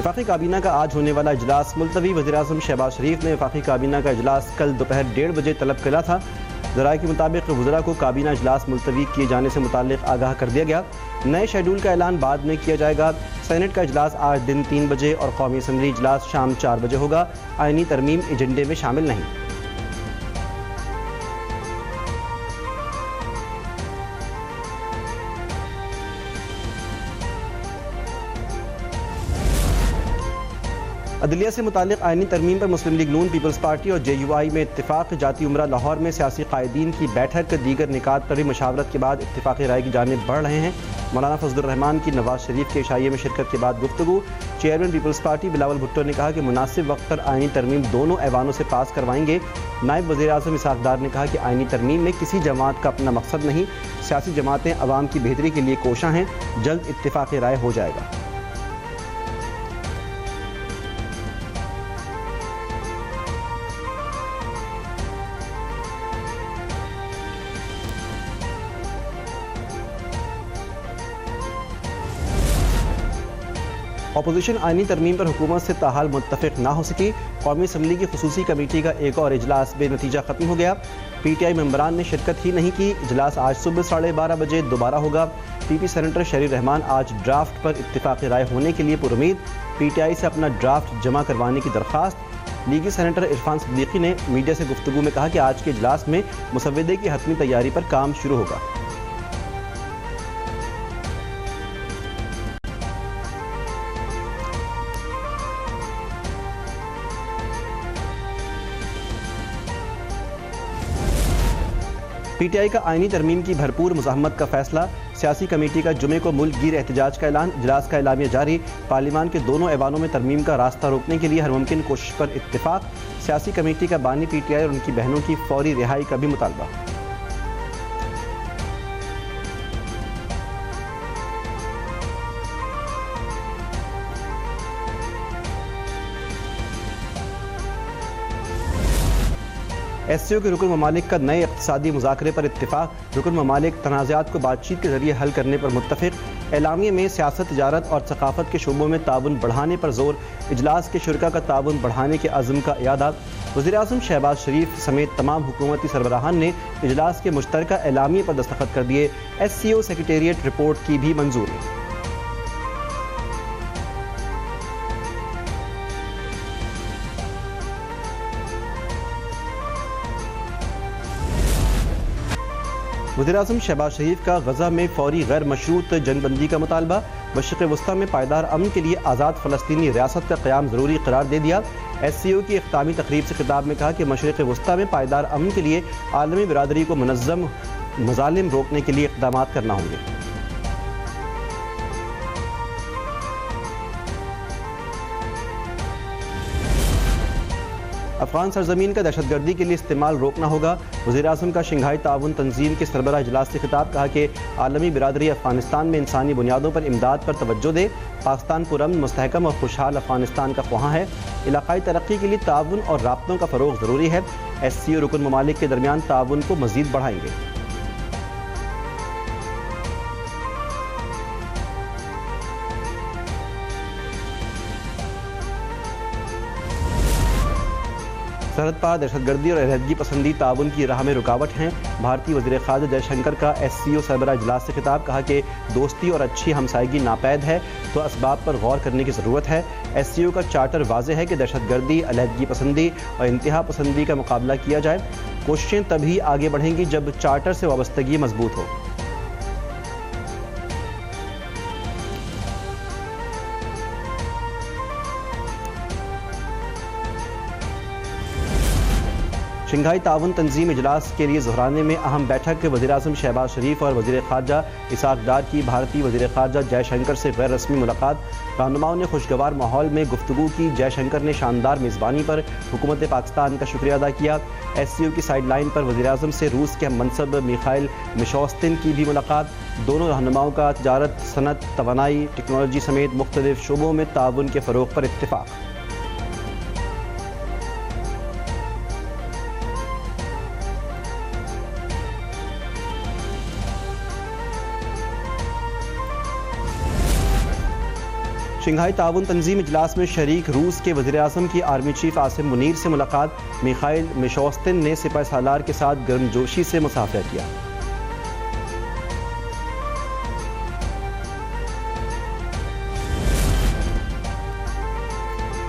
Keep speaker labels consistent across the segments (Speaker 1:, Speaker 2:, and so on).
Speaker 1: وفاقی کابینہ کا آج ہونے والا اجلاس ملتوی۔ وزیراعظم شہباز شریف نے وفاقی کابینہ کا اجلاس کل دوپہر 1:30 بجے طلب کیا تھا۔ ذرائع کے مطابق وزراء کو کابینہ اجلاس ملتوی کیے جانے سے متعلق آگاہ کر دیا گیا۔ نئے شیڈول کا اعلان بعد میں کیا جائے گا۔ سینٹ کا اجلاس آج دن 3 بجے اور قومی اسمبلی اجلاس شام 4 بجے ہوگا۔ آئینی ترمیم ایجنڈے میں شامل نہیں۔ عدلیہ سے متعلق آئینی ترمیم پر مسلم لیگ نون، پیپلز پارٹی اور JUI میں اتفاق۔ جاتی امرہ لاہور میں سیاسی قائدین کی بیٹھک، دیگر نکات پر بھی مشاورت کے بعد اتفاقی رائے کی جانب بڑھ رہے ہیں۔ مولانا فضل الرحمان کی نواز شریف کے عشائیے میں شرکت کے بعد گفتگو۔ چیئرمین پیپلز پارٹی بلاول بھٹو نے کہا کہ مناسب وقت پر آئینی ترمیم دونوں ایوانوں سے پاس کروائیں گے۔ نائب وزیر اعظم اسحاق ڈار نے کہا کہ آئینی ترمیم میں کسی جماعت کا اپنا مقصد نہیں، سیاسی جماعتیں عوام کی بہتری کے لیے کوشاں ہیں، جلد اتفاقی رائے ہو جائے گا۔ اپوزیشن آئینی ترمیم پر حکومت سے تاحال متفق نہ ہو سکی۔ قومی اسمبلی کی خصوصی کمیٹی کا ایک اور اجلاس بے نتیجہ ختم ہو گیا۔ PTI ممبران نے شرکت ہی نہیں کی۔ اجلاس آج صبح 12:30 بجے دوبارہ ہوگا۔ PP سینیٹر شہری الرحمان آج ڈرافٹ پر اتفاقی رائے ہونے کے لیے پرامید۔ PTI سے اپنا ڈرافٹ جمع کروانے کی درخواست۔ لیگی سینیٹر عرفان صدیقی نے میڈیا سے گفتگو میں کہا کہ آج کے اجلاس میں مسودے کی حتمی تیاری پر کام شروع ہوگا۔ PTI کا آئینی ترمیم کی بھرپور مزاحمت کا فیصلہ۔ سیاسی کمیٹی کا جمعے کو ملک گیر احتجاج کا اعلان۔ اجلاس کا اعلامیہ جاری۔ پارلیمان کے دونوں ایوانوں میں ترمیم کا راستہ روکنے کے لیے ہر ممکن کوشش پر اتفاق۔ سیاسی کمیٹی کا بانی PTI اور ان کی بہنوں کی فوری رہائی کا بھی مطالبہ۔ SCO کے رکن ممالک کا نئے اقتصادی مذاکرے پر اتفاق۔ رکن ممالک تنازعات کو بات چیت کے ذریعے حل کرنے پر متفق۔ اعلامیے میں سیاست، تجارت اور ثقافت کے شعبوں میں تعاون بڑھانے پر زور۔ اجلاس کے شرکاء کا تعاون بڑھانے کے عزم کا اعادہ۔ وزیراعظم شہباز شریف سمیت تمام حکومتی سربراہان نے اجلاس کے مشترکہ اعلامیے پر دستخط کر دیے۔ SCO سیکریٹریٹ رپورٹ کی بھی منظوری۔ وزیراعظم شہباز شریف کا غزہ میں فوری غیر مشروط جنگ بندی کا مطالبہ۔ مشرق وسطیٰ میں پائیدار امن کے لیے آزاد فلسطینی ریاست کا قیام ضروری قرار دے دیا۔ SCO کی اختتامی تقریب سے خطاب میں کہا کہ مشرق وسطیٰ میں پائیدار امن کے لیے عالمی برادری کو منظم مظالم روکنے کے لیے اقدامات کرنا ہوں گے۔ افغان سرزمین کا دہشت گردی کے لیے استعمال روکنا ہوگا۔ وزیراعظم کا شنگھائی تعاون تنظیم کے سربراہ اجلاس سے خطاب، کہا کہ عالمی برادری افغانستان میں انسانی بنیادوں پر امداد پر توجہ دے۔ پاکستان پرامن، مستحکم اور خوشحال افغانستان کا خواہاں ہے۔ علاقائی ترقی کے لیے تعاون اور رابطوں کا فروغ ضروری ہے۔ SCO رکن ممالک کے درمیان تعاون کو مزید بڑھائیں گے۔ سرحد پار دہشت گردی اور علیحدگی پسندی تعاون کی راہ میں رکاوٹ ہیں۔ بھارتی وزیر خارجہ جے شنکر کا SCO سربراہ اجلاس سے خطاب، کہا کہ دوستی اور اچھی ہمسائیگی ناپید ہے تو اسباب پر غور کرنے کی ضرورت ہے۔ SCO کا چارٹر واضح ہے کہ دہشت گردی، علیحدگی پسندی اور انتہا پسندی کا مقابلہ کیا جائے۔ کوششیں تبھی آگے بڑھیں گی جب چارٹر سے وابستگی مضبوط ہو۔ شنگھائی تعاون تنظیم اجلاس کے لیے ظہرانے میں اہم بیٹھک۔ وزیراعظم شہباز شریف اور وزیر خارجہ اسحاق ڈار کی بھارتی وزیر خارجہ جے شنکر سے غیر رسمی ملاقات۔ رہنماؤں نے خوشگوار ماحول میں گفتگو کی۔ جے شنکر نے شاندار میزبانی پر حکومت پاکستان کا شکریہ ادا کیا۔ SCO کی سائیڈ لائن پر وزیراعظم سے روس کے ہم منصب میخائل میشوستن کی بھی ملاقات۔ دونوں رہنماؤں کا تجارت، صنعت، توانائی، ٹیکنالوجی سمیت مختلف شعبوں میں تعاون کے فروغ پر اتفاق۔ شنگھائی تعاون تنظیم اجلاس میں شریک روس کے وزیر اعظم کی آرمی چیف عاصم منیر سے ملاقات، میخائیل میشوستن نے سپہ سالار کے ساتھ گرم جوشی سے مصافحہ کیا۔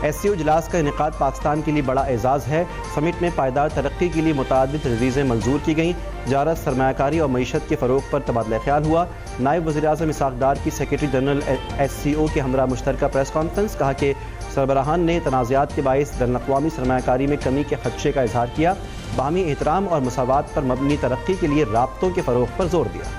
Speaker 1: ایس سی او اجلاس کا انعقاد پاکستان کے لیے بڑا اعزاز ہے۔ سمٹ میں پائیدار ترقی کے لیے متعدد تجویزیں منظور کی گئیں۔ تجارت، سرمایہ کاری اور معیشت کے فروغ پر تبادلہ خیال ہوا۔ نائب وزیر اعظم اسحاق ڈار کی سیکرٹری جنرل ایس سی او کے ہمراہ مشترکہ پریس کانفرنس، کہا کہ سربراہان نے تنازعات کے باعث بین الاقوامی سرمایہ کاری میں کمی کے خدشے کا اظہار کیا، باہمی احترام اور مساوات پر مبنی ترقی کے لیے رابطوں کے فروغ پر زور دیا۔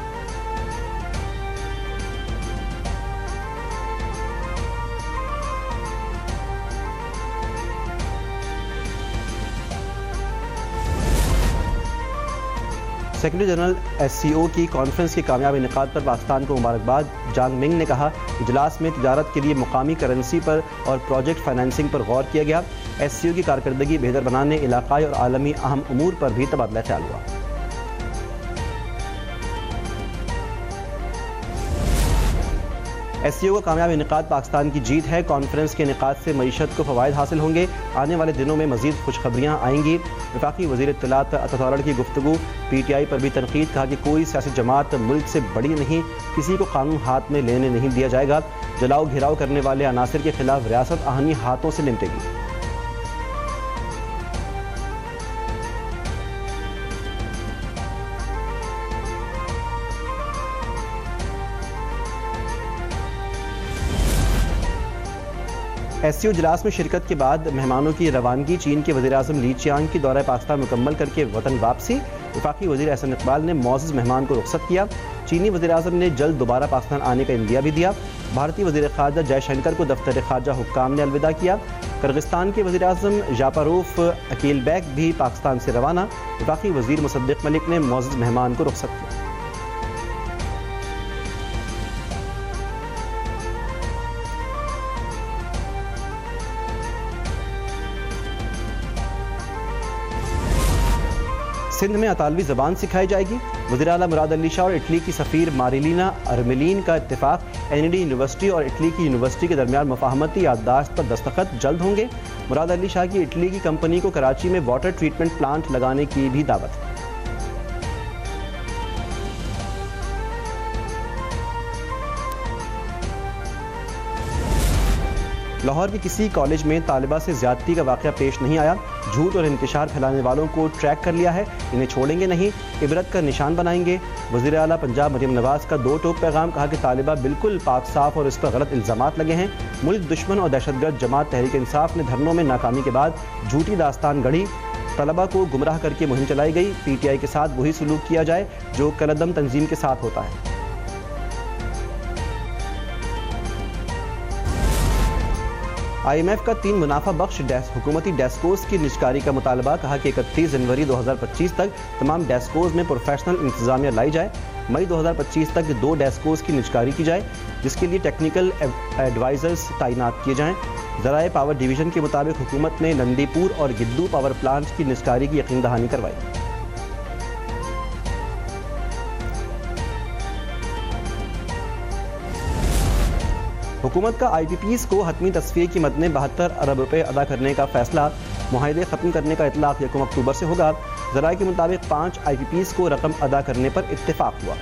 Speaker 1: سیکرٹری جنرل ایس سی او کی کانفرنس کے کامیاب انعقاد پر پاکستان کو مبارکباد۔ جانگ منگ نے کہا، اجلاس میں تجارت کے لیے مقامی کرنسی پر اور پروجیکٹ فائنانسنگ پر غور کیا گیا۔ ایس سی او کی کارکردگی بہتر بنانے، علاقائی اور عالمی اہم امور پر بھی تبادلہ خیال ہوا۔ ایس سی او کا کامیاب انعقاد پاکستان کی جیت ہے۔ کانفرنس کے انعقاد سے معیشت کو فوائد حاصل ہوں گے۔ آنے والے دنوں میں مزید خوشخبریاں آئیں گی۔ وفاقی وزیر اطلاعات عطا کی گفتگو، پی ٹی آئی پر بھی تنقید، کہا کہ کوئی سیاسی جماعت ملک سے بڑی نہیں، کسی کو قانون ہاتھ میں لینے نہیں دیا جائے گا۔ جلاؤ گھیراؤ کرنے والے عناصر کے خلاف ریاست آہنی ہاتھوں سے نمٹے گی۔ ایس سی او اجلاس میں شرکت کے بعد مہمانوں کی روانگی، چین کے وزیر اعظم لی چیانگ کی دورہ پاکستان مکمل کر کے وطن واپسی۔ وفاقی وزیر احسن اقبال نے معزز مہمان کو رخصت کیا۔ چینی وزیر اعظم نے جلد دوبارہ پاکستان آنے کا عندیہ بھی دیا۔ بھارتی وزیر خارجہ جے شنکر کو دفتر خارجہ حکام نے الوداع کیا۔ کرغستان کے وزیر اعظم ژاپاروف اکیل بیک بھی پاکستان سے روانہ۔ وفاقی وزیر مصدق ملک نے معزز مہمان کو رخصت کیا۔ سندھ میں اطالوی زبان سکھائی جائے گی۔ وزیر اعلیٰ مراد علی شاہ اور اٹلی کی سفیر ماریلینا ارمیلین کا اتفاق۔ این ای ڈی یونیورسٹی اور اٹلی کی یونیورسٹی کے درمیان مفاہمتی یادداشت پر دستخط جلد ہوں گے۔ مراد علی شاہ کی اٹلی کی کمپنی کو کراچی میں واٹر ٹریٹمنٹ پلانٹ لگانے کی بھی دعوت۔ لاہور کے کسی کالج میں طالبہ سے زیادتی کا واقعہ پیش نہیں آیا۔ جھوٹ اور انتشار پھیلانے والوں کو ٹریک کر لیا ہے، انہیں چھوڑیں گے نہیں، عبرت کا نشان بنائیں گے۔ وزیر اعلیٰ پنجاب مریم نواز کا دو ٹوک پیغام، کہا کہ طالبہ بالکل پاک صاف اور اس پر غلط الزامات لگے ہیں۔ ملک دشمن اور دہشت گرد جماعت تحریک انصاف نے دھرنوں میں ناکامی کے بعد جھوٹی داستان گڑھی، طلبہ کو گمراہ کر کے مہم چلائی گئی۔ پی ٹی آئی کے ساتھ وہی سلوک کیا جائے جو کالعدم تنظیم کے ساتھ ہوتا ہے۔ آئی ایم ایف کا 3 منافع بخش حکومتی ڈیسکوز کی نجکاری کا مطالبہ، کہا کہ 31 جنوری 2025 تک تمام ڈیسکوز میں پروفیشنل انتظامیہ لائی جائے۔ مئی 2025 تک 2 ڈیسکوز کی نجکاری کی جائے، جس کے لیے ٹیکنیکل ایڈوائزرز تعینات کیے جائیں۔ ذرائع پاور ڈویژن کے مطابق حکومت نے نندی پور اور گدو پاور پلانٹس کی نجکاری کی یقین دہانی کروائی۔ حکومت کا آئی پی پیز کو حتمی تصفیے کی مد میں 72 ارب روپے ادا کرنے کا فیصلہ، معاہدے ختم کرنے کا اطلاق 1 اکتوبر سے ہوگا۔ ذرائع کے مطابق 5 آئی پی پیز کو رقم ادا کرنے پر اتفاق ہوا۔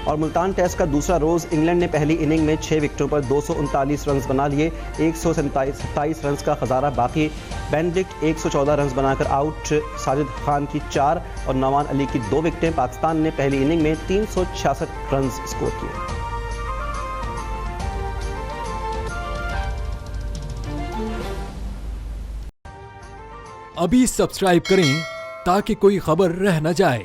Speaker 1: اور ملتان ٹیسٹ کا دوسرا روز، انگلینڈ نے پہلی اننگ میں 6 وکٹوں پر 239 رنز بنا لیے۔ 127 رنز کا خسارہ باقی۔ بینڈکٹ 114 رنز بنا کر آؤٹ، ساجد خان کی 4 اور نعمان علی کی 2 وکٹیں۔ پاکستان نے پہلی اننگ میں 366 رنز سکور کیے۔
Speaker 2: ابھی سبسکرائب کریں تاکہ کوئی خبر رہ نہ جائے۔